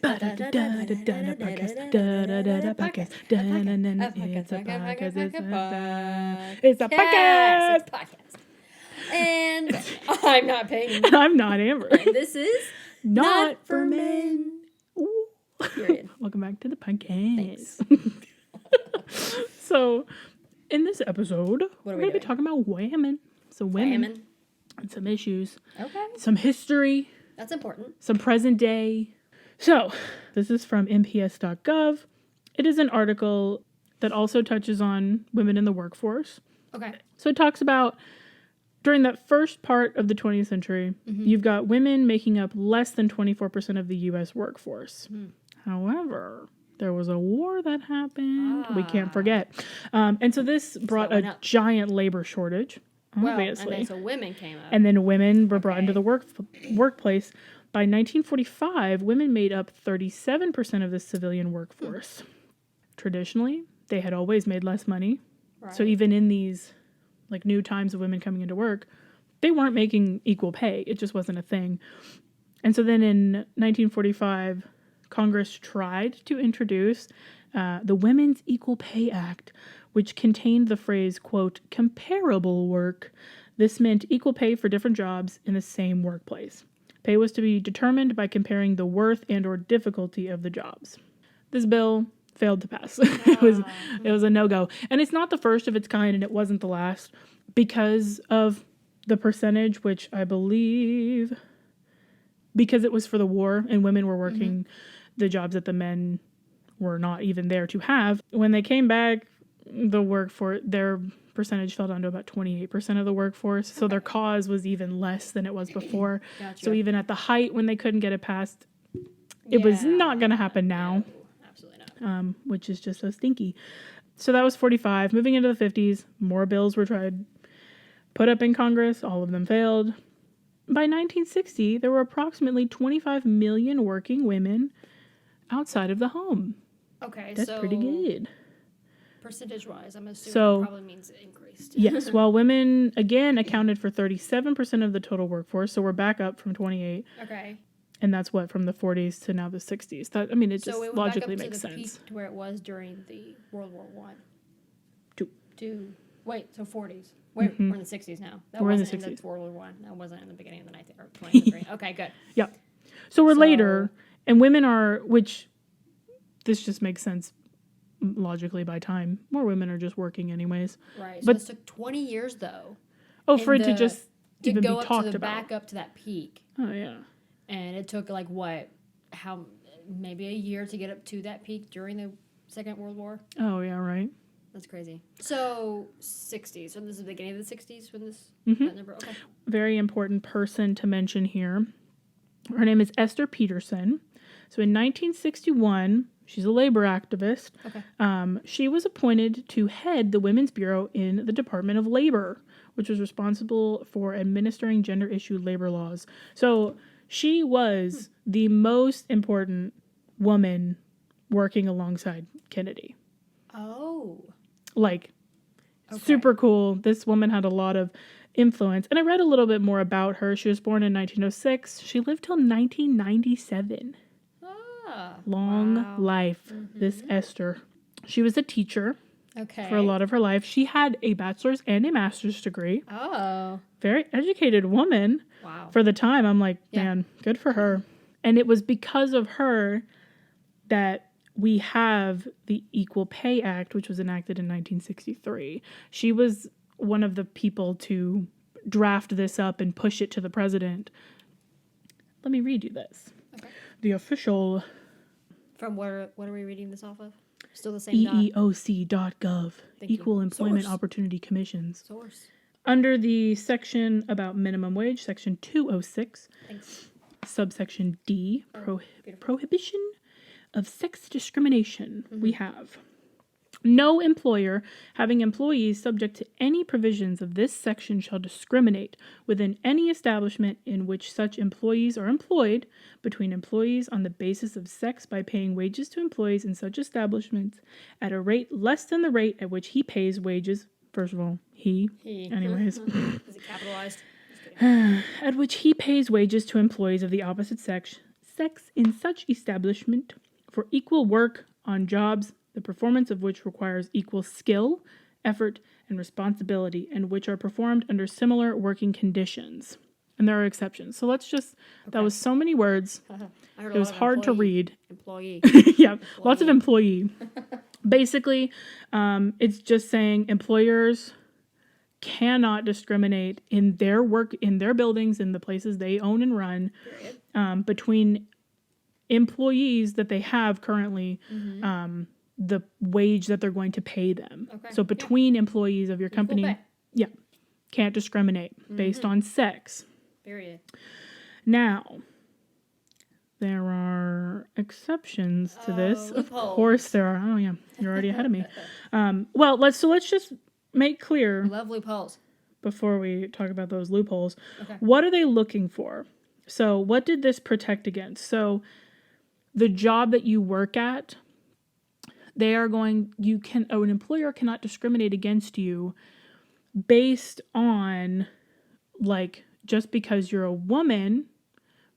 It's a podcast. And I'm not Peyton. And I'm not Amber. And this is Not for Men. Ooh. Period. Welcome back to the podcast. Thanks. So, in this episode, we're going to be doing? talking about women. So, women. And some issues. Okay. Some history. That's important. Some present day. So, this is from mps.gov. It is an article that also touches on women in the workforce. Okay. So, it talks about during that first part of the 20th century, you've got women making up less than 24% of the U.S. workforce. However, there was a war that happened. We can't forget. And so this brought a giant labor shortage, obviously. Well, and then so women came up. And then women were brought into the workplace. By 1945, women made up 37% of the civilian workforce. Traditionally, they had always made less money. Right. So even in these like new times of women coming into work, they weren't making equal pay. It just wasn't a thing. And so then in 1945, Congress tried to introduce the Women's Equal Pay Act, which contained the phrase, quote, comparable work. This meant equal pay for different jobs in the same workplace. Pay was to be determined by comparing the worth and or difficulty of the jobs. This bill failed to pass. It was a no-go. And it's not the first of its kind, and it wasn't the last, because of the percentage, which I believe, because it was for the war and women were working the jobs that the men were not even there to have. When they came back, the workforce, their percentage fell down to about 28% of the workforce. So their cause was even less than it was before. Gotcha. So even at the height when they couldn't get it passed, it was not going to happen now. Absolutely not. Which is just so stinky. So that was 45. Moving into the 50s, more bills were tried, put up in Congress. All of them failed. By 1960, there were approximately 25 million working women outside of the home. Okay, That's pretty good. Percentage-wise, I'm assuming So, it probably means it increased. Yes, while women, again, accounted for 37% of the total workforce, so we're back up from 28. Okay. And that's what, from the 40s to now the 60s. That, I mean, it just So it went logically back up makes to the sense. peak to where it was during the World War One. Wait, so 40s. Wait, we're in the 60s now. That We're in the wasn't in 60s. the World War One. That wasn't in the beginning of the 19th or 20th century. Okay, good. Yep. So we're later, and women are, which this just makes sense logically by time. More women are just working anyways. Right. So But this took 20 years though. Oh, for it to just to even go be up talked to the about. back up to that peak. Oh, yeah. And it took like what? How? Maybe a year to get up to that peak during the Second World War. Oh, yeah, right. That's crazy. So 60s. So this is the beginning of the 60s when this that number. Okay. Very important person to mention here. Her name is Esther Peterson. So in 1961, she's a labor activist. Okay. She was appointed to head the Women's Bureau in the Department of Labor, which was responsible for administering gender-issued labor laws. So she was the most important woman working alongside Kennedy. Oh. Like, super cool. This woman had a lot of influence. And I read a little bit more about her. She was born in 1906. She lived till 1997. Long life, this Esther. She was a teacher for a lot of her life. She had a bachelor's and a master's degree. Oh. Very educated woman. Wow. For the time, I'm like, man, good for her. And it was because of her that we have the Equal Pay Act, which was enacted in 1963. She was one of the people to draft this up and push it to the president. Let me read you this. Okay. The official... From where? What are we reading this off of? Still the same EEOC.gov. Equal Employment Opportunity Commissions. Source. Under the section about minimum wage, section 206, subsection D, prohibition of sex discrimination, we have no employer having employees subject to any provisions of this section shall discriminate within any establishment in which such employees are employed between employees on the basis of sex by paying wages to employees in such establishments at a rate less than the rate at which he pays wages. First of all, he. Anyways. Is it capitalized? At which he pays wages to employees of the opposite sex sex in such establishment for equal work on jobs, the performance of which requires equal skill, effort, and responsibility, and which are performed under similar working conditions. And there are exceptions. So let's just, that was so many words. I heard It was hard to read. Employee. Yeah, lots of employee. Basically, it's just saying employers cannot discriminate in their work, in their buildings, in the places they own and run, between employees that they have currently, the wage that they're going to pay them. Okay. So between employees of your company, pay. can't discriminate based on sex. Period. Now, there are exceptions to this. Of Loopholes. course there are. Oh yeah, you're already ahead of me. Well, let's just make clear Love loopholes. before we talk about those loopholes. Okay. What are they looking for? So, what did this protect against? So, the job that you work at, an employer cannot discriminate against you based on, like, just because you're a woman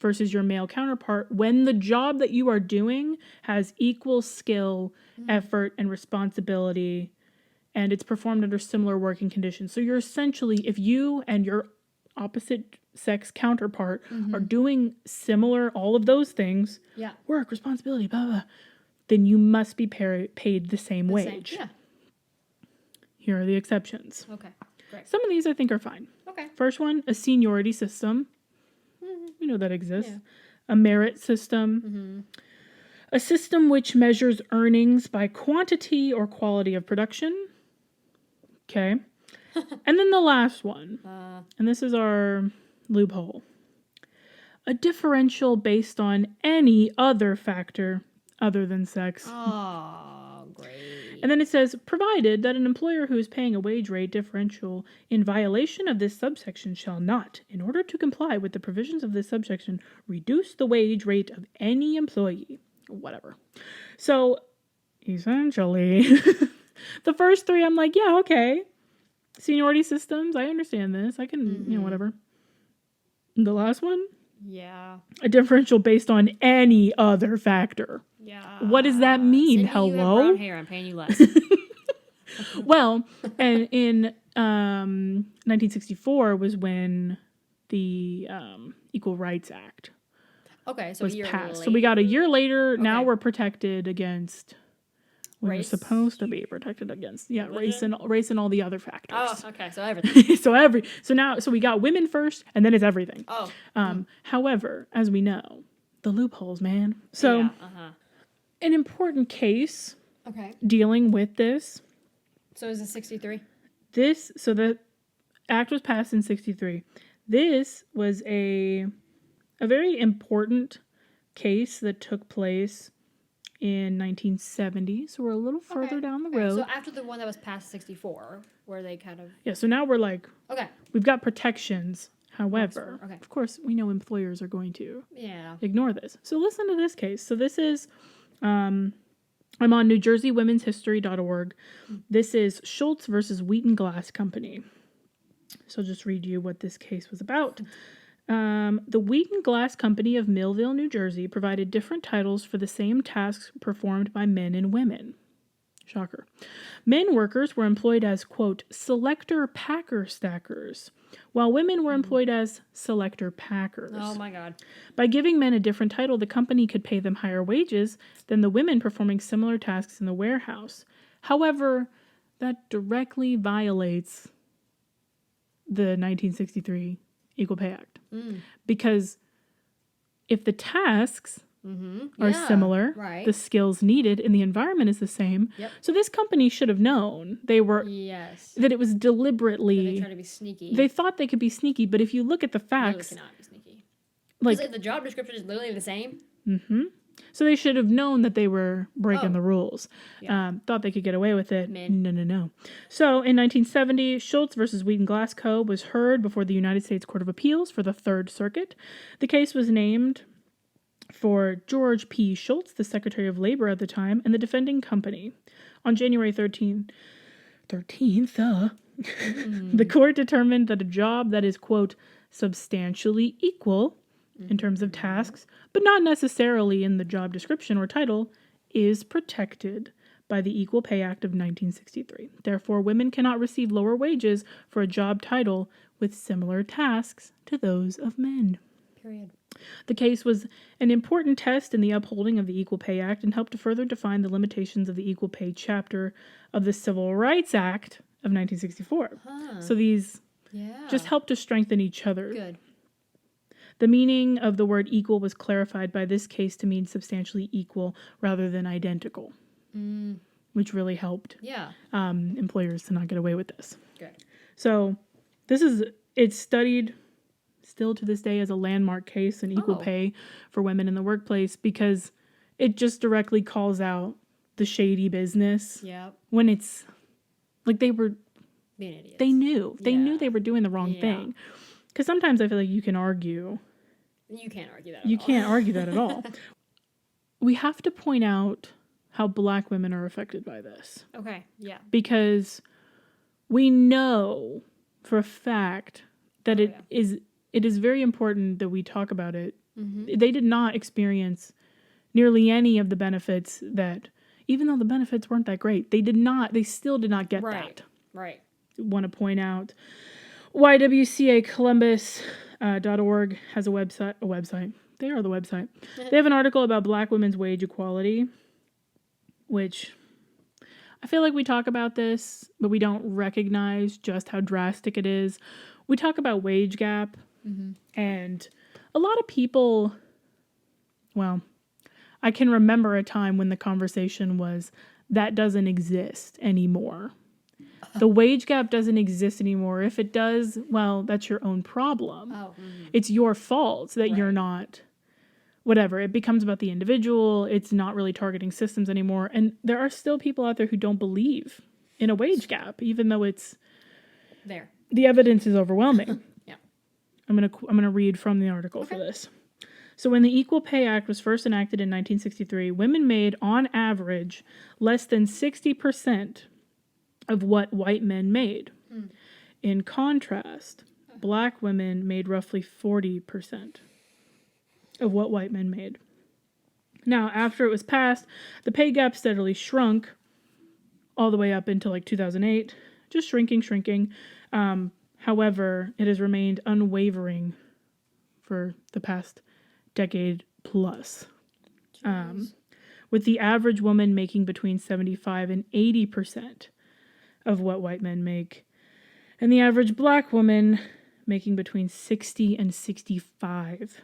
versus your male counterpart, when the job that you are doing has equal skill, effort, and responsibility, and it's performed under similar working conditions. So you're essentially, if you and your opposite sex counterpart are doing similar, all of those things, work, responsibility, blah, blah, then you must be paid the same wage. Yeah. Here are the exceptions. Okay. Great. Some of these I think are fine. Okay. First one, a seniority system. We know that exists. Yeah. A merit system. A system which measures earnings by quantity or quality of production. Okay. And then the last one, and this is our loophole. A differential based on any other factor other than sex. Oh, great. And then it says, provided that an employer who is paying a wage rate differential in violation of this subsection shall not, in order to comply with the provisions of this subsection, reduce the wage rate of any employee. Whatever. So, essentially, the first three, I'm like, yeah, okay. Seniority systems, I understand this. I can, whatever. The last one? Yeah. A differential based on any other factor. Yeah. What does that mean? Cindy, Hello? You have brown hair. I'm paying you less. Well, and in 1964 was when the Equal Rights Act Okay, so was a year passed. later. So we got a year later. Now Okay. we're protected against. We're Race? supposed to be protected against race and all the other factors. Oh, okay, so everything. So we got women first, and then it's everything. Oh. However, as we know, the loopholes, man. So Yeah, an important case Okay. dealing with this. So is it 63? So the act was passed in 63. This was a very important case that took place in 1970. So we're a little further down the road. So after the one that was passed 64, where they kind of... Yeah, so now we're like, Okay. we've got protections. However, Okay. of course, we know employers are going to Yeah. ignore this. So listen to this case. So this is, I'm on NewJerseyWomen'sHistory.org. This is Schulz versus Wheaton Glass Company. So I'll just read you what this case was about. The Wheaton Glass Company of Millville, New Jersey, provided different titles for the same tasks performed by men and women. Shocker. Men workers were employed as, quote, selector packer stackers, while women were employed as selector packers. Oh, my God. By giving men a different title, the company could pay them higher wages than the women performing similar tasks in the warehouse. However, that directly violates the 1963 Equal Pay Act. Because if the tasks are similar, right. the skills needed and the environment is the same. Yep. So this company should have known that it was deliberately. They try to be sneaky. They thought they could be sneaky, but if you look at the Really facts, cannot be sneaky. like Because the job description is literally the same. so they should have known that they were breaking the rules. Yeah. Thought they could get away with it. Men. No. So in 1970, Schulz versus Wheaton Glass Co. was heard before the United States Court of Appeals for the Third Circuit. The case was named for George P. Schulz, the Secretary of Labor at the time, and the defending company. On January 13th, the court determined that a job that is, quote, substantially equal in terms of tasks, but not necessarily in the job description or title, is protected by the Equal Pay Act of 1963. Therefore, women cannot receive lower wages for a job title with similar tasks to those of men. Period. The case was an important test in the upholding of the Equal Pay Act and helped to further define the limitations of the Equal Pay Chapter of the Civil Rights Act of 1964. So these just help to strengthen each other. Good. The meaning of the word equal was clarified by this case to mean substantially equal rather than identical, which really helped employers to not get away with this. Good. So it's studied still to this day as a landmark case in equal pay for women in the workplace because it just directly calls out the shady business. Yep. When it's like they were being idiots. They knew they were doing the wrong thing. Because sometimes I feel like you can argue. You can't argue that at You all. can't argue that at all. We have to point out how Black women are affected by this. Okay, yeah. Because we know for a fact that it is very important that we talk about it. Mm-hmm. They did not experience nearly any of the benefits that, even though the benefits weren't that great, they still did not get that. Right. Want to point out YWCAColumbus.org has a website. They are the website. They have an article about Black women's wage equality, which I feel like we talk about this, but we don't recognize just how drastic it is. We talk about wage gap, and a lot of people, I can remember a time when the conversation was, that doesn't exist anymore. The wage gap doesn't exist anymore. If it does, well, that's your own problem. It's your fault that you're not, whatever. It becomes about the individual. It's not really targeting systems anymore. And there are still people out there who don't believe in a wage gap, even though it's there. The evidence is overwhelming. I'm gonna read from the article for this. So when the Equal Pay Act was first enacted in 1963, women made, on average, less than 60% of what white men made. In contrast, Black women made roughly 40% of what white men made. Now, after it was passed, the pay gap steadily shrunk all the way up until 2008, just shrinking. However, it has remained unwavering for the past decade plus, with the average woman making between 75 and 80% of what white men make, and the average Black woman making between 60 and 65%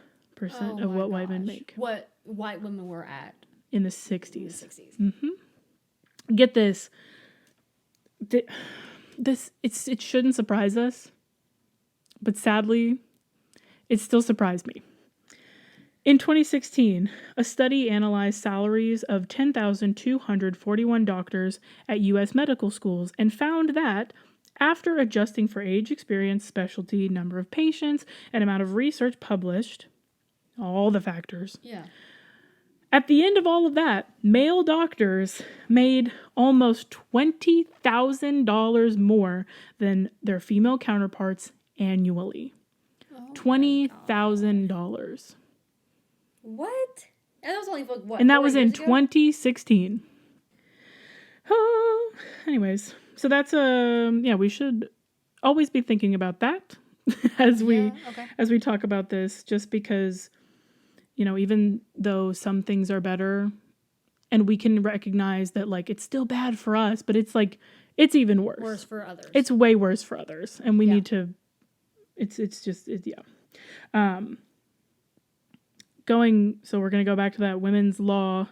of what white men make. What white women were at in the 60s. Get this. It shouldn't surprise us, but sadly, it still surprised me. In 2016, a study analyzed salaries of 10,241 doctors at U.S. medical schools and found that, after adjusting for age, experience, specialty, number of patients, and amount of research published, all the factors, at the end of all of that, male doctors made almost $20,000 more than their female counterparts annually. $20,000. What? And that was only what? And that was in 2016. Anyways, so that's we should always be thinking about that as we talk about this, just because, even though some things are better and we can recognize that it's still bad for us, but it's it's even worse. Worse for others. It's way worse for others, and we need to. So we're going to go back to that Women's Law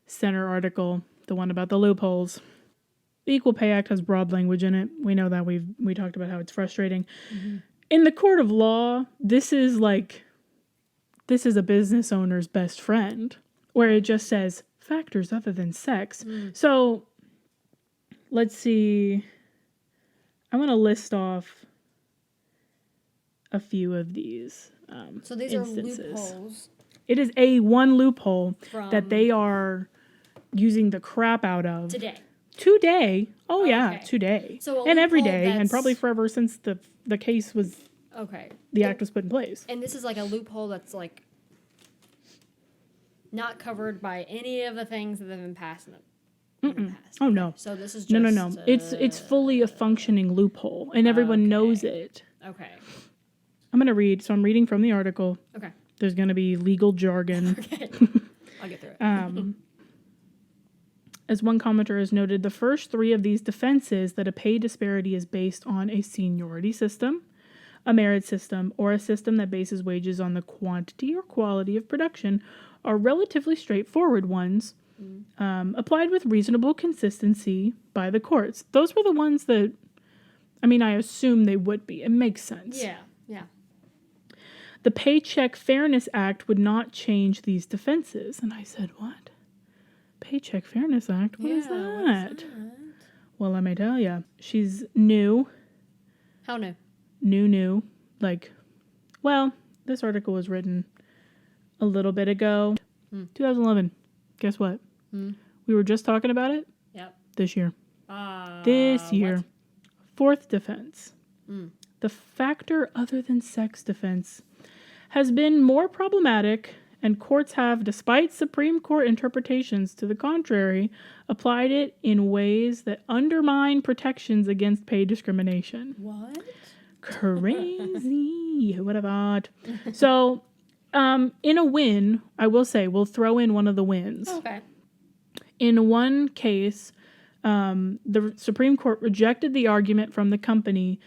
Center article, the one about the loopholes. The Equal Pay Act has broad language in it. We know that. We talked about how it's frustrating. In the court of law, this is a business owner's best friend, where it just says factors other than sex. So let's see. I'm going to list off a few of these so these instances. Are loopholes. It is one loophole that they are using the crap out of. Today. Oh, yeah, today. So and every day, and probably forever since the case was Okay. the act was put in place. And this is like a loophole that's like not covered by any of the things that have been passed in the past. Oh, no. So this is just... No. It's fully a functioning loophole, and everyone knows it. Okay. I'm going to read. So I'm reading from the article. Okay. There's going to be legal jargon. Okay. I'll get through it. As one commenter has noted, the first three of these defenses that a pay disparity is based on a seniority system, a merit system, or a system that bases wages on the quantity or quality of production are relatively straightforward ones, applied with reasonable consistency by the courts. Those were the ones that, I assume they would be. It makes sense. Yeah. The Paycheck Fairness Act would not change these defenses. And I said, what? Paycheck Fairness Act? What is that? Well, let me tell you. She's new. How new? New. This article was written a little bit ago. 2011. Guess what? We were just talking about it. Yep. This year. This year. What? Fourth defense. The factor other than sex defense has been more problematic, and courts have, despite Supreme Court interpretations to the contrary, applied it in ways that undermine protections against pay discrimination. What? Crazy. What about? So, in a win, I will say, we'll throw in one of the wins. Okay. In one case, the Supreme Court rejected the argument from the company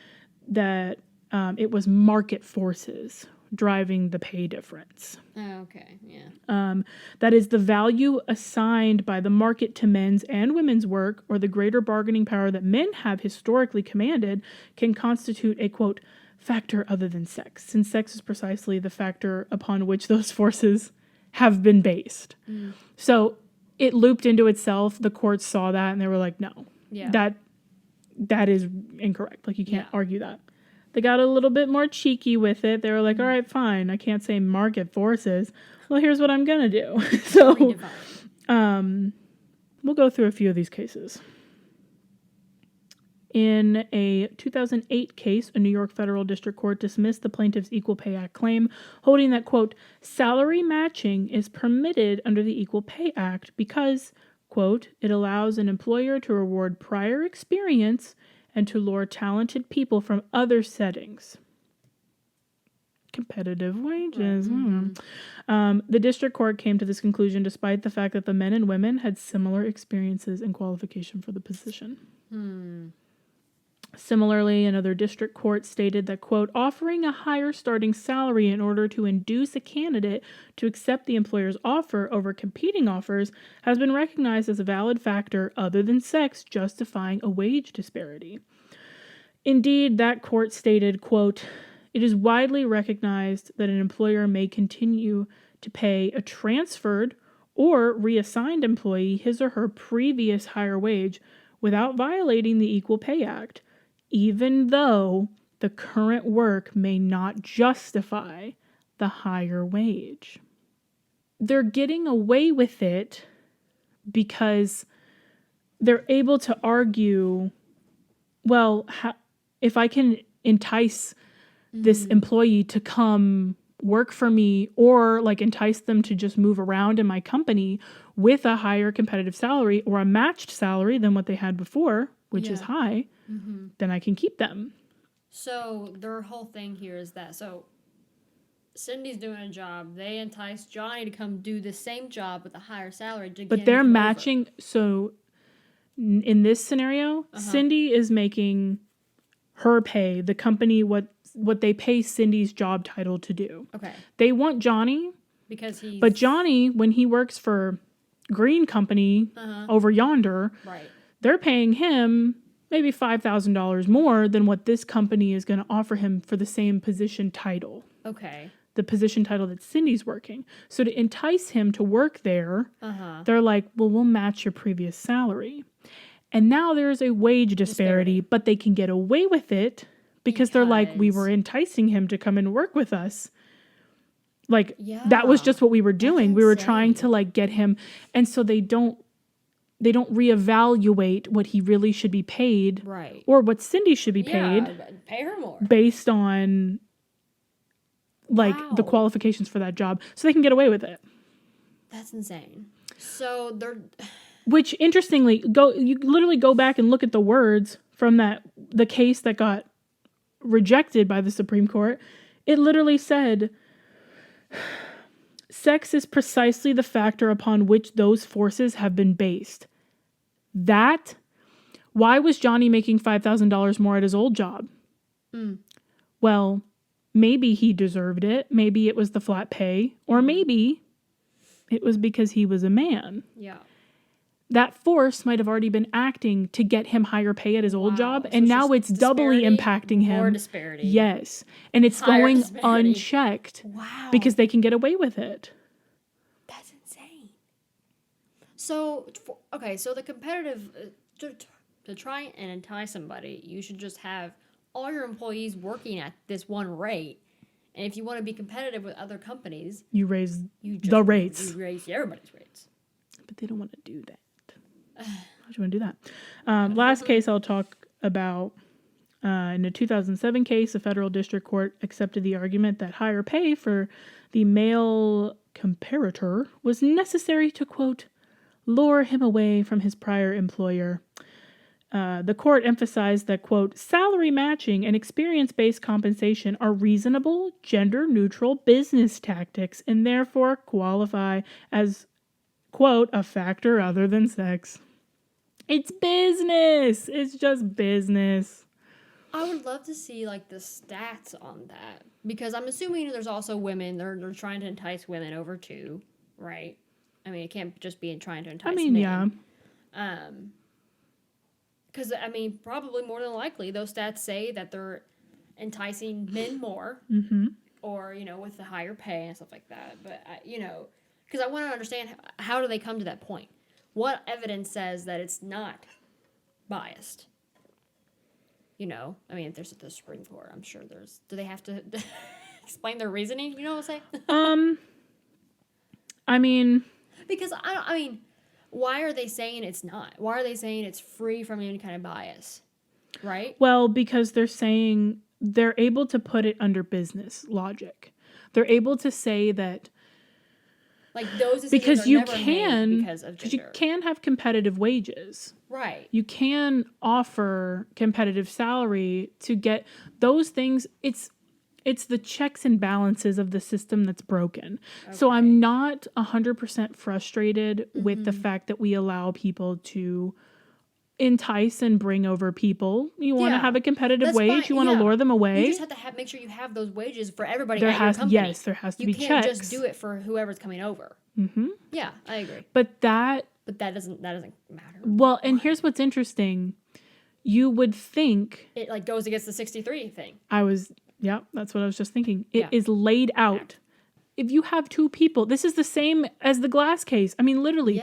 that it was market forces driving the pay difference. Oh, okay, yeah. That is, the value assigned by the market to men's and women's work, or the greater bargaining power that men have historically commanded, can constitute a, quote, factor other than sex, since sex is precisely the factor upon which those forces have been based. So it looped into itself. The courts saw that, and they were like, no, that is incorrect. Like, you can't argue that. They got a little bit more cheeky with it. They were like, all right, fine. I can't say market forces. Well, here's what I'm going to do. So we'll go through a few of these cases. In a 2008 case, a New York federal district court dismissed the plaintiff's Equal Pay Act claim, holding that, quote, salary matching is permitted under the Equal Pay Act because, quote, it allows an employer to reward prior experience and to lure talented people from other settings. Competitive wages. The district court came to this conclusion despite the fact that the men and women had similar experiences and qualification for the position. Similarly, another district court stated that, quote, offering a higher starting salary in order to induce a candidate to accept the employer's offer over competing offers has been recognized as a valid factor other than sex justifying a wage disparity. Indeed, that court stated, quote, it is widely recognized that an employer may continue to pay a transferred or reassigned employee his or her previous higher wage without violating the Equal Pay Act, even though the current work may not justify the higher wage. They're getting away with it because they're able to argue, well, if I can entice this employee to come work for me, or like entice them to just move around in my company with a higher competitive salary or a matched salary than what they had before, which is high, then I can keep them. So their whole thing here is that, so Cindy's doing a job. They entice Johnny to come do the same job with a higher salary. But they're matching. So in this scenario, Cindy is making her pay, the company, what they pay Cindy's job title to do. Okay. They want Johnny. But Johnny, when he works for Green Company over yonder, right, they're paying him maybe $5,000 more than what this company is going to offer him for the same position title. Okay. The position title that Cindy's working. So to entice him to work there, they're like, well, we'll match your previous salary. And now there's a wage disparity, but they can get away with it because they're like, we were enticing him to come and work with us. Like, that was just what we were doing. We were trying to like get him. And so they don't reevaluate what he really should be paid, right, or what Cindy should be paid, pay her more based on like the Wow. qualifications for that job, so they can get away with it. That's insane. So they're Which, interestingly, you literally go back and look at the words from the case that got rejected by the Supreme Court. It literally said, sex is precisely the factor upon which those forces have been based. Why was Johnny making $5,000 more at his old job? Well, maybe he deserved it. Maybe it was the flat pay. Or maybe it was because he was a man. yeah. That force might have already been acting to get him higher pay at his old job, So and now just it's doubly disparity, impacting him. More disparity. Yes. And it's Higher going disparity. unchecked Wow. because they can get away with it. That's insane. So, so the competitive, to try and entice somebody, you should just have all your employees working at this one rate. And if you want to be competitive with other companies, You raise you just the rates. You raise everybody's rates. But they don't want to do that. Why would you want to do that? Last case I'll talk about. In a 2007 case, a federal district court accepted the argument that higher pay for the male comparator was necessary to, quote, lure him away from his prior employer. The court emphasized that, quote, salary matching and experience-based compensation are reasonable, gender-neutral business tactics and therefore qualify as, quote, a factor other than sex. It's business. It's just business. I would love to see like the stats on that because I'm assuming there's also women. They're trying to entice women over too, right? I mean, it can't just be trying to entice men. Yeah. Because I mean, probably more than likely, those stats say that they're enticing men more, or with the higher pay and stuff like that. But because I want to understand how do they come to that point? What evidence says that it's not biased? I mean, if there's at the Supreme Court, I'm sure there's. Do they have to explain their reasoning? You know what I'm saying? I mean, because I mean, why are they saying it's not? Why are they saying it's free from any kind of bias? Right? Well, because they're saying they're able to put it under business logic. They're able to say that like those decisions because are you never can made because of gender. you can have competitive wages. Right. You can offer competitive salary to get those things. It's the checks and balances of the system that's broken. Okay. So I'm not 100% frustrated with the fact that we allow people to entice and bring over people. You want to have a competitive wage. Fine. You want to lure them away. You just have to make sure you have those wages for everybody at your company. Yes, there has to be checks. You can't just do it for whoever's coming over. Mm-hmm. Yeah, I agree. But that doesn't matter. Well, and here's what's interesting. You would think it like goes against the 63 thing. That's what I was just thinking. It is laid out. If you have two people, this is the same as the Glass case. I mean, literally,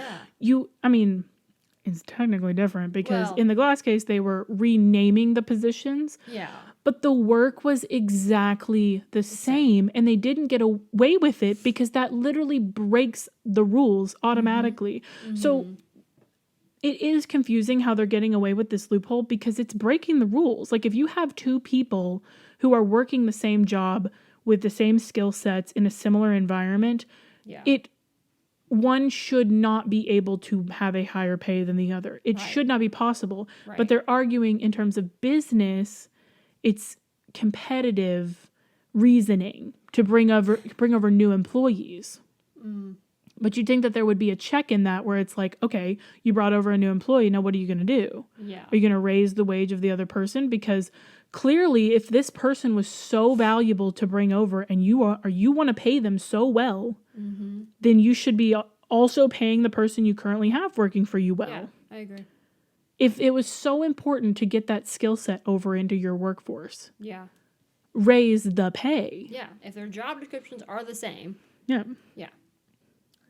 it's technically different because in the Glass case, they were renaming the positions. Yeah. But the work was exactly the same, and they didn't get away with it because that literally breaks the rules automatically. Mm-hmm. So it is confusing how they're getting away with this loophole because it's breaking the rules. Like if you have two people who are working the same job with the same skill sets in a similar environment, one should not be able to have a higher pay than the other. It should not be possible. Right. But they're arguing in terms of business, it's competitive reasoning to bring over new employees. Mm. But you'd think that there would be a check in that where it's like, okay, you brought over a new employee. Now what are you going to do? Yeah. Are you going to raise the wage of the other person? Because clearly, if this person was so valuable to bring over and you want to pay them so well, then you should be also paying the person you currently have working for you well. Yeah, I agree. If it was so important to get that skill set over into your workforce, raise the pay. Yeah, if their job descriptions are the same. Yeah.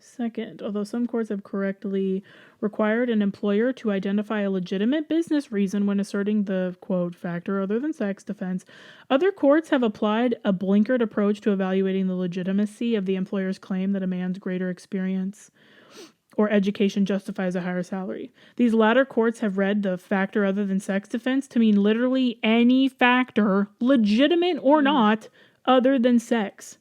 Second, although some courts have correctly required an employer to identify a legitimate business reason when asserting the, quote, factor other than sex defense, other courts have applied a blinkered approach to evaluating the legitimacy of the employer's claim that a man's greater experience or education justifies a higher salary. These latter courts have read the factor other than sex defense to mean literally any factor, legitimate or not, other than sex.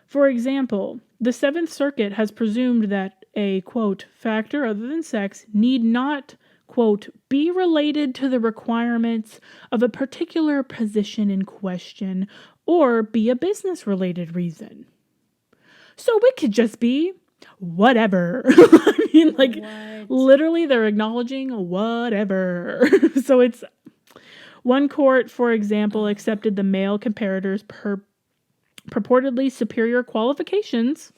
For example, the Seventh Circuit has presumed that a, quote, factor other than sex need not, quote, be related to the requirements of a particular position in question or be a business-related reason. So it could just be whatever. I mean, like, literally they're acknowledging whatever. So it's... One court, for example, accepted the male comparators' purportedly superior qualifications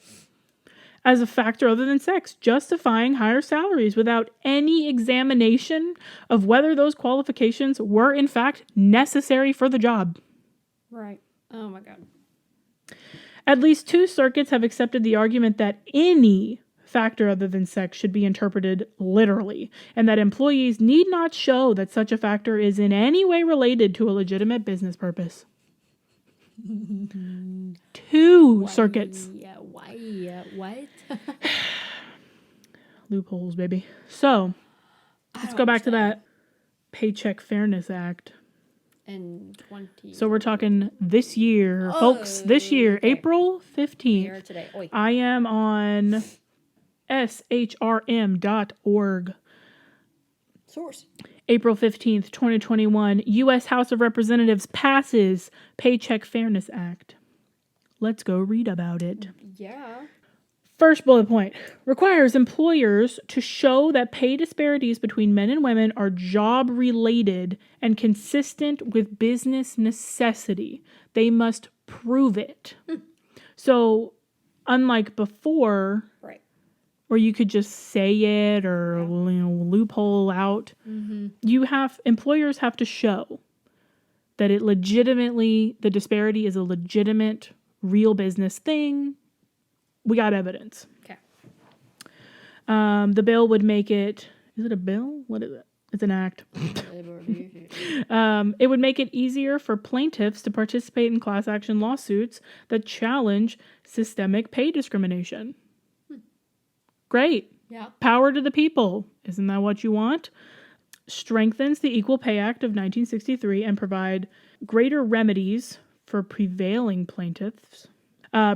as a factor other than sex, justifying higher salaries without any examination of whether those qualifications were in fact necessary for the job. Right. Oh my God. At least 2 circuits have accepted the argument that any factor other than sex should be interpreted literally, and that employees need not show that such a factor is in any way related to a legitimate business purpose. 2 circuits. Why? What? Loopholes, baby. So, let's go back to that Paycheck Fairness Act. And 20. So we're talking this year, folks. This year, okay. April 15th. Today. Oi. I am on shrm.org. Source. April 15th, 2021, U.S. House of Representatives passes Paycheck Fairness Act. Let's go read about it. Yeah. First bullet point, requires employers to show that pay disparities between men and women are job-related and consistent with business necessity. They must prove it. So, unlike before, right, where you could just say it or loophole out, employers have to show that it legitimately, the disparity is a legitimate, real business thing. We got evidence. Okay. The bill would make it... Is it a bill? What is it? It's an act. It would make it easier for plaintiffs to participate in class action lawsuits that challenge systemic pay discrimination. Great. Yeah. Power to the people. Isn't that what you want? Strengthens the Equal Pay Act of 1963 and provide greater remedies for prevailing plaintiffs.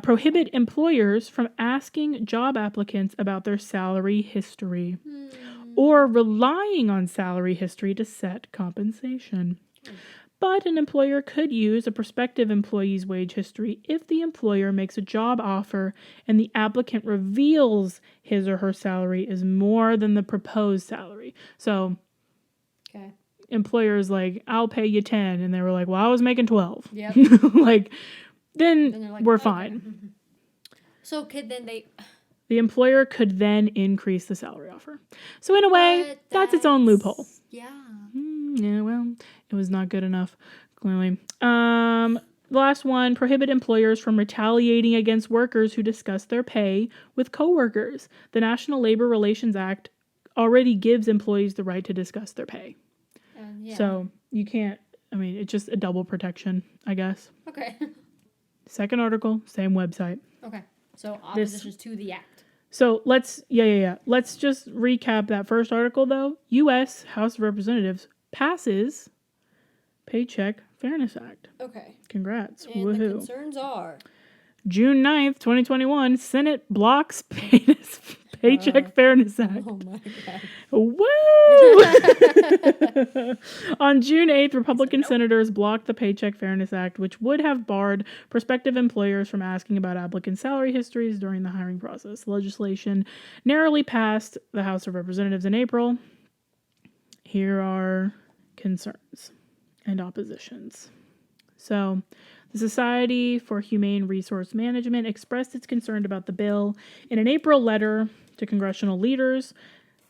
Prohibit employers from asking job applicants about their salary history or relying on salary history to set compensation. But an employer could use a prospective employee's wage history if the employer makes a job offer and the applicant reveals his or her salary is more than the proposed salary. So, okay. Employers like, I'll pay you 10. And they were like, well, I was making 12. Yep. Then like, we're fine. Okay. So the employer could then increase the salary offer. So in a way, that's its own loophole. Yeah. Yeah, well, it was not good enough, clearly. The last one, prohibit employers from retaliating against workers who discuss their pay with coworkers. The National Labor Relations Act already gives employees the right to discuss their pay. Yeah. So you can't, it's just a double protection, I guess. Okay. Second article, same website. Okay. So oppositions to the act. So let's just recap that first article though. U.S. House of Representatives passes Paycheck Fairness Act. Okay. Congrats. And woohoo. the concerns are June 9th, 2021, Senate blocks Paycheck Fairness Act. Oh my God. Woo! On June 8th, Republican senators blocked the Paycheck Fairness Act, which would have barred prospective employers from asking about applicant salary histories during the hiring process. The legislation narrowly passed the House of Representatives in April. Here are concerns and oppositions. So, the Society for Humane Resource Management expressed its concern about the bill in an April letter to congressional leaders,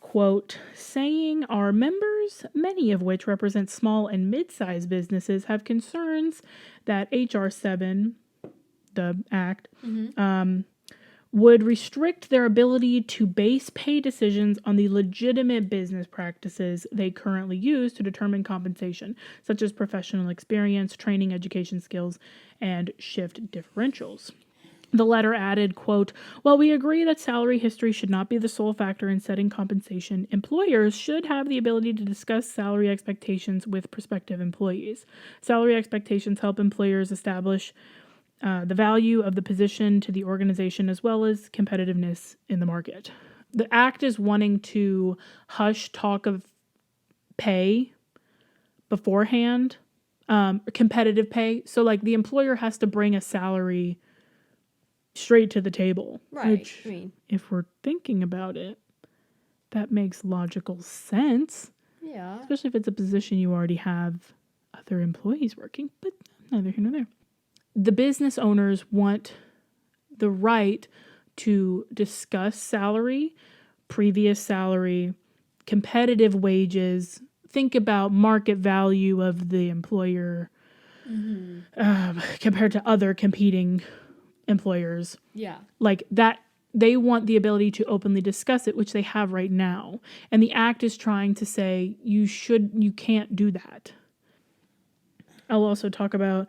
quote, saying our members, many of which represent small and mid-sized businesses, have concerns that H.R. 7, the act, would restrict their ability to base pay decisions on the legitimate business practices they currently use to determine compensation, such as professional experience, training, education skills, and shift differentials. The letter added, quote, while we agree that salary history should not be the sole factor in setting compensation, employers should have the ability to discuss salary expectations with prospective employees. Salary expectations help employers establish the value of the position to the organization, as well as competitiveness in the market. The act is wanting to hush talk of pay beforehand, competitive pay. So like the employer has to bring a salary straight to the table. Right. Which, I mean, if we're thinking about it, that makes logical sense. yeah. Especially if it's a position you already have other employees working, but neither here nor there. The business owners want the right to discuss salary, previous salary, competitive wages, think about market value of the employer compared to other competing employers. Yeah. Like that, they want the ability to openly discuss it, which they have right now. And the act is trying to say you can't do that. I'll also talk about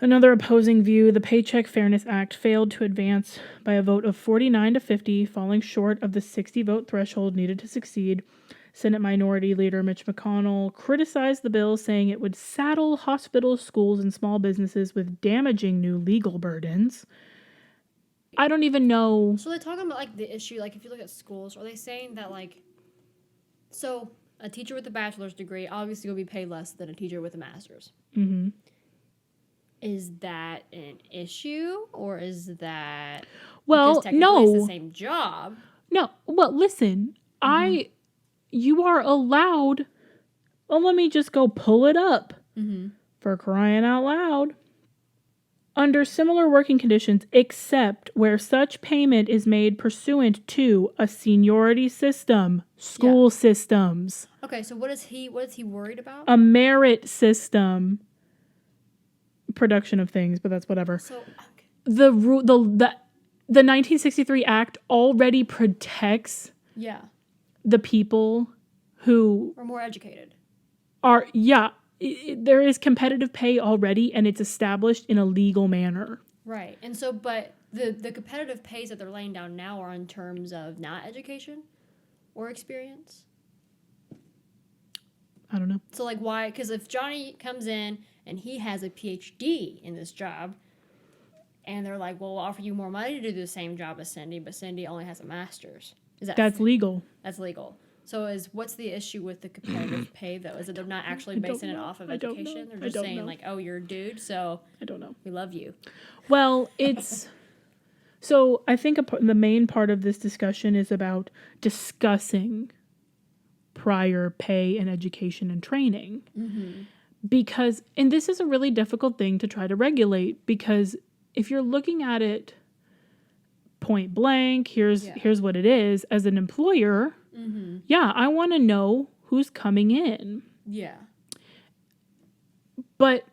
another opposing view. The Paycheck Fairness Act failed to advance by a vote of 49 to 50, falling short of the 60 vote threshold needed to succeed. Senate Minority Leader Mitch McConnell criticized the bill, saying it would saddle hospitals, schools, and small businesses with damaging new legal burdens. I don't even know. So they're talking about like the issue, like if you look at schools, are they saying that like, so a teacher with a bachelor's degree obviously will be paid less than a teacher with a master's. Mm-hmm. Is that an issue, or is that Well, because technically no, it's the same job? no. Well, listen, you are allowed. Well, let me just go pull it up. For crying out loud. Under similar working conditions, except where such payment is made pursuant to a seniority system, school systems, Okay, so what is he worried about? a merit system, production of things, but that's whatever. So okay. The 1963 Act already protects Yeah, the people who or more educated. are, there is competitive pay already, and it's established in a legal manner. Right, and so but the competitive pays that they're laying down now are in terms of not education or experience. I don't know. So like why? Because if Johnny comes in and he has a PhD in this job, and they're like, "Well, we'll offer you more money to do the same job as Cindy," but Cindy only has a master's. That's legal. That's legal. So what's the issue with the competitive pay though? Is that they're not actually basing it off of education? They're just saying like, "Oh, you're a dude, so I don't know. we love you." Well, it's so I think the main part of this discussion is about discussing prior pay and education and training. Because, and this is a really difficult thing to try to regulate, because if you're looking at it point blank, here's what it is, as an employer, I want to know who's coming in. Yeah. But,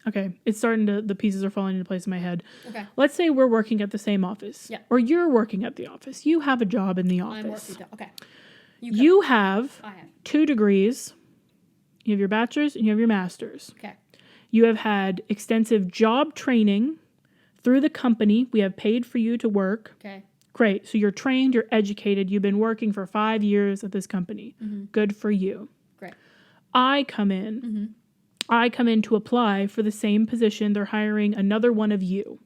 okay, it's starting to, the pieces are falling into place in my head. Okay. Let's say we're working at the same office. Yeah. Or you're working at the office. You have a job in the I'm office. working. Okay. You have I have 2 degrees. You have your bachelor's and you have your master's. Okay. You have had extensive job training through the company. We have paid for you to work. Okay. Great. So you're trained, you're educated, you've been working for 5 years at this company. Good for you. Great. I come in. I come in to apply for the same position. They're hiring another one of you.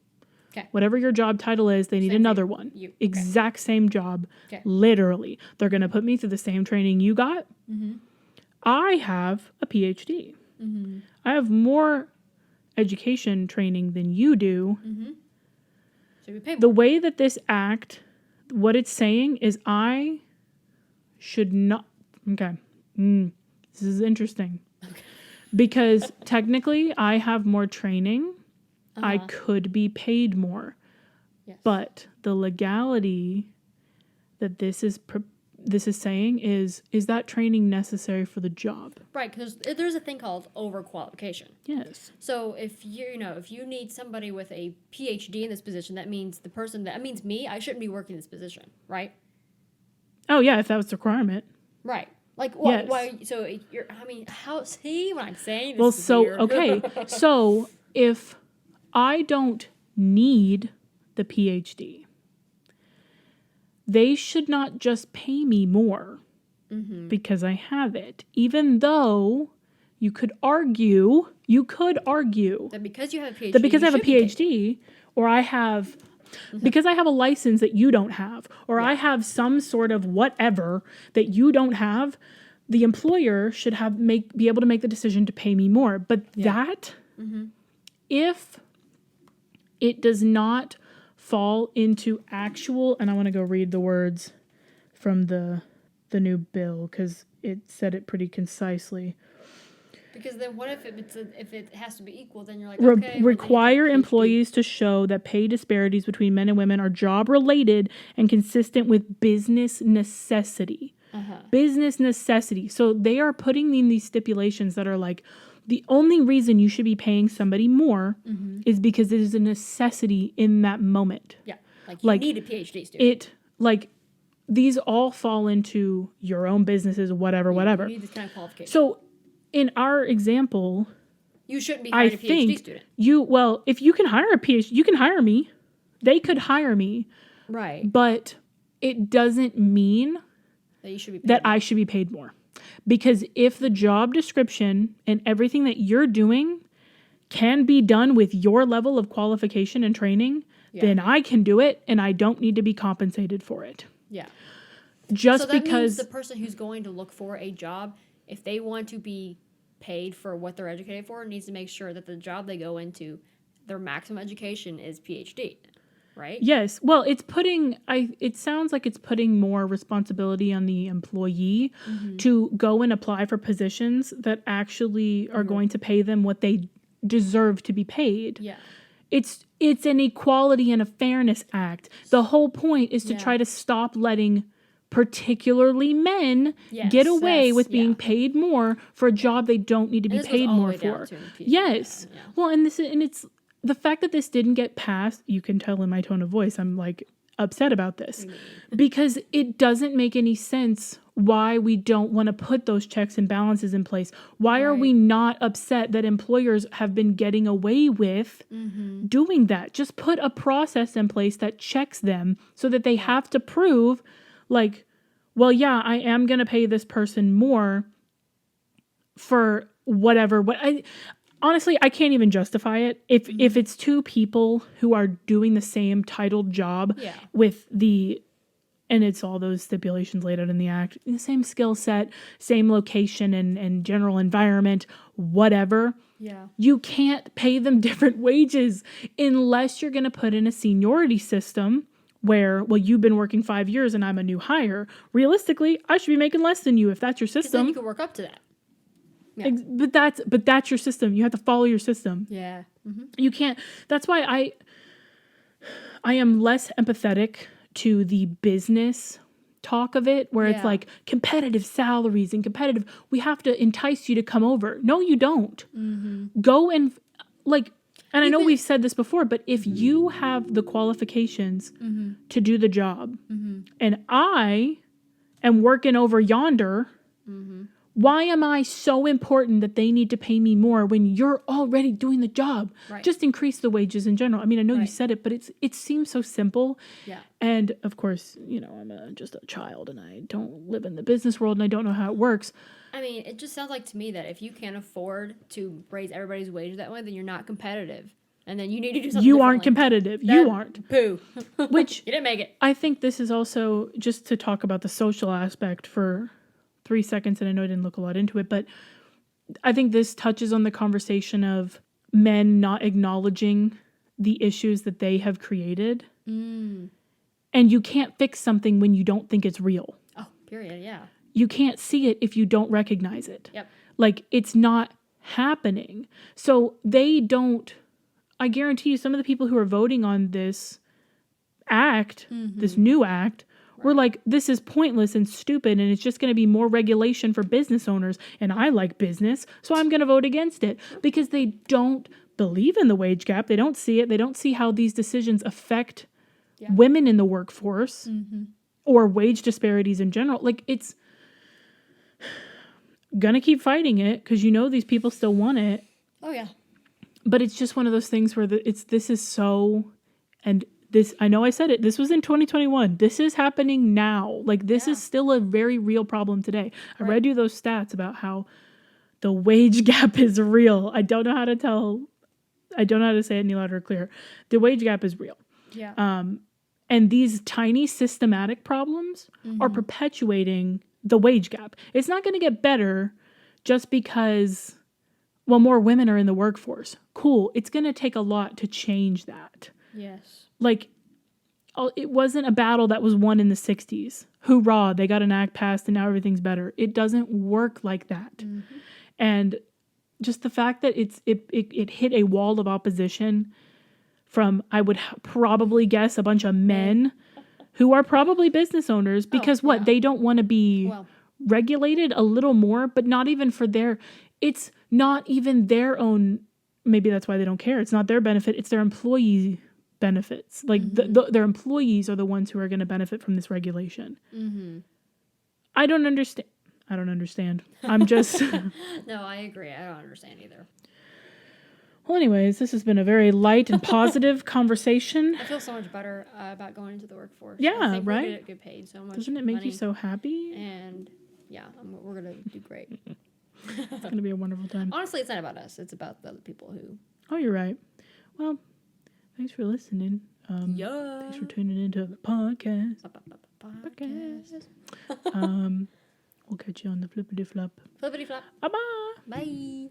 Okay. Whatever your job title is, they need Same another thing. one. You. Okay. Exact same job. Okay. Literally. They're going to put me through the same training you got. I have a PhD. I have more education training than you do. So we pay more. The way that this act, what it's saying is I should not. Okay. This is interesting. Because technically I have more training. I could be paid more. Yes. But the legality that this is saying is that training necessary for the job? Right, because there's a thing called overqualification. Yes. So if you need somebody with a PhD in this position, that means me. I shouldn't be working this position, right? Oh yeah, if that was the requirement. Right. Like why? Yes. Why? So you're. I mean, how? See what I'm saying? This Well, is so weird. okay, so if I don't need the PhD, they should not just pay me more because I have it, even though you could argue That because you have a PhD, that because I have a you should be paid PhD or I have because I have a license that you don't have, or I have some sort of whatever that you don't have, the employer should be able to make the decision to pay me more. But that, if it does not fall into actual, and I want to go read the words from the new bill because it said it pretty concisely. Because then what if if it has to be equal? Then you're like, okay. Require employees to show that pay disparities between men and women are job related and consistent with business necessity. Business necessity. So they are putting in these stipulations that are like, the only reason you should be paying somebody more is because it is a necessity in that moment. Yeah, like you need a PhD student. These all fall into your own businesses, whatever. You need this kind of qualification. So in our example, you shouldn't be hiring a PhD student. If you can hire a PhD, you can hire me. They could hire me. Right. But it doesn't mean that you should be paid that I should be paid more. Because if the job description and everything that you're doing can be done with your level of qualification and training, then I can do it and I don't need to be compensated for it. Yeah. Just so that because means the person who's going to look for a job, if they want to be paid for what they're educated for, needs to make sure that the job they go into, their maximum education is PhD, right? Yes. Well, it sounds like it's putting more responsibility on the employee to go and apply for positions that actually are going to pay them what they deserve to be paid. Yeah. It's an equality and a fairness act. The whole point is to try to stop letting particularly men get away with being paid more for a job they don't need to be paid more for. Yes. Yeah. Well, and it's the fact that this didn't get passed, you can tell in my tone of voice, I'm like upset about this because it doesn't make any sense why we don't want to put those checks and balances in place. Why are we not upset that employers have been getting away with doing that? Just put a process in place that checks them so that they have to prove like, well, yeah, I am going to pay this person more for whatever. Honestly, I can't even justify it. If it's two people who are doing the same titled job with and it's all those stipulations laid out in the act, the same skill set, same location and general environment, whatever. Yeah. You can't pay them different wages unless you're going to put in a seniority system where, well, you've been working 5 years and I'm a new hire. Realistically, I should be making less than you if that's your system. Then you can work up to that. Yeah. But that's your system. You have to follow your system. Yeah. Mm-hmm. You can't. That's why I am less empathetic to the business talk of it, where it's like competitive salaries and competitive. We have to entice you to come over. No, you don't. Go and and I know we've said this before, but if you have the qualifications to do the job, and I am working over yonder. Why am I so important that they need to pay me more when you're already doing the job? Right. Just increase the wages in general. I mean, I know you said it, but it seems so simple. Yeah. And of course, I'm just a child and I don't live in the business world and I don't know how it works. I mean, it just sounds like to me that if you can't afford to raise everybody's wages that way, then you're not competitive. And then you need to do something You aren't competitive. You aren't. Poo. Which you didn't make it. I think this is also just to talk about the social aspect for 3 seconds, and I know I didn't look a lot into it, but I think this touches on the conversation of men not acknowledging the issues that they have created. And you can't fix something when you don't think it's real. Oh, period, yeah. You can't see it if you don't recognize it. Yep. Like, it's not happening. So they don't, I guarantee you some of the people who are voting on this act, this new act, we're like, this is pointless and stupid, and it's just going to be more regulation for business owners. And I like business, so I'm going to vote against it because they don't believe in the wage gap. They don't see it. They don't see how these decisions affect women in the workforce or wage disparities in general. Like, it's going to keep fighting it because these people still want it. Oh, yeah. But it's just one of those things where this is so, and this, I know I said it, this was in 2021. This is happening now. Like, this is still a very real problem today. I read you those stats about how The wage gap is real. I don't know how to say it any louder or clearer. The wage gap is real. Yeah. And these tiny systematic problems are perpetuating the wage gap. It's not going to get better just because, well, more women are in the workforce. Cool. It's going to take a lot to change that. Yes. Like, it wasn't a battle that was won in the 60s. Hoorah, they got an act passed and now everything's better. It doesn't work like that. And just the fact that it hit a wall of opposition from, I would probably guess, a bunch of men who are probably business owners because they don't want to be regulated a little more, but not even for it's not even their own, maybe that's why they don't care. It's not their benefit, it's their employee benefits. Like their employees are the ones who are going to benefit from this regulation. I don't understand. I'm just... No, I agree. I don't understand either. Well, anyways, this has been a very light and positive conversation. I feel so much better about going into the workforce. Yeah, I think right? We're gonna get paid so much. Doesn't it make money, you so happy? And yeah, we're gonna do great. It's gonna be a wonderful time. Honestly, it's not about us. It's about the other people who... Oh, you're right. Well, thanks for listening. Yeah. Thanks for tuning into the podcast. We'll catch you on the flippity flop. Flippity flop. Bye-bye. Bye.